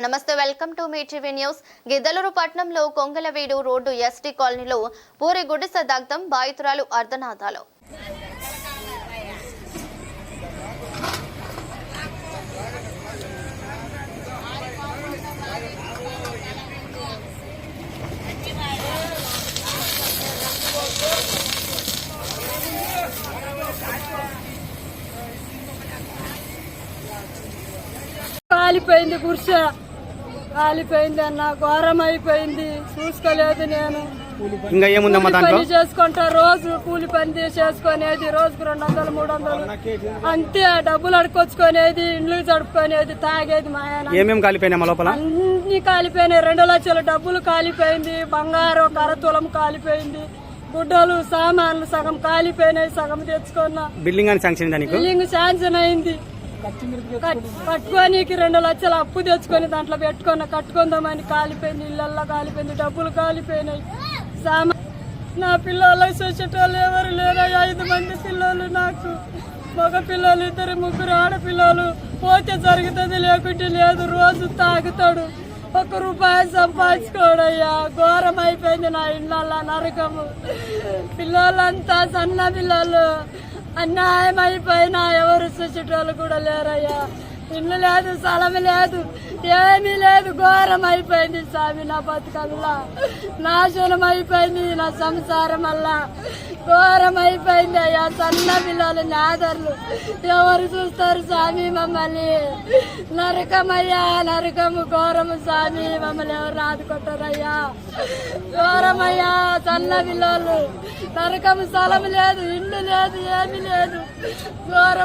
నమస్తే, welcome to me TV news. Giddalur పట్టణంలో కొంగలవీడు road ST కాలనీలో పూరి గుడిసె దగ్ధం, బాధితురాలు అర్ధనాదాలు. కాలిపోయింది, గుర్ష కాలిపోయింది అన్న, ఘోరం అయిపోయింది. చూసుకోలేదు నేను. ఇంకా ఏముందమ్మా దాంట్లో? పని చేసుకుంటా, రోజు కూలి పని చేసుకునేది, రోజుకు 200 300 అంతే. డబ్బులు అడుకొచ్చుకునేది, ఇండ్లు జడుపుకునేది, తాగేది. మా ఆయన ఏమేమి కాలిపోయినా లోపల? అన్ని కాలిపోయినాయి. 2 లక్షల డబ్బులు కాలిపోయింది, బంగారం కరతులం కాలిపోయింది, గుడ్డలు సామాన్లు సగం కాలిపోయినాయి, సగం తెచ్చుకున్నా. బిల్డింగ్ అని శాంక్షన్ అయిందా నీకు? బిల్డింగ్ శాంక్షన్ అయింది. కట్టుకోనికి 2 లక్షలు అప్పు తెచ్చుకొని దాంట్లో పెట్టుకున్న, కట్టుకుందామని కాలిపోయింది. ఇళ్ళల్లో కాలిపోయింది, డబ్బులు కాలిపోయినాయి, నా పిల్లలు చూసేటోళ్ళు ఎవరు లేరు. 5 మంది పిల్లలు, నాకు మగ పిల్లలు 2 3 ఆడపిల్లలు. పోతే జరుగుతుంది, లేకుంటే లేదు. రోజు తాగుతాడు, 1 రూపాయి సంపాదించుకోడయ్యా. ఘోరం అయిపోయింది నా ఇళ్ళల్లో, నరకము. పిల్లలంతా సన్న పిల్లలు, అన్యాయం అయిపోయినా ఎవరు చూసేటోళ్ళు కూడా లేరయ్యా. ఇల్లు లేదు, స్థలం లేదు, ఏమీ లేదు. ఘోరం అయిపోయింది స్వామి. నా బతుకల్లా నాశనం అయిపోయింది, నా సంసారం వల్ల ఘోరం అయిపోయింది అయ్యా. సన్న పిల్లలు, నాదర్లు ఎవరు చూస్తారు స్వామి మమ్మల్ని? నరకమయ్యా, నరకము, ఘోరము స్వామి. మమ్మల్ని ఎవరు ఆదుకుంటారయ్యా? ఘోరమయ్యా, సన్న పిల్లలు, నరకము. స్థలం లేదు, ఇల్లు లేదు, ఏమీ లేదు. ఘోరం.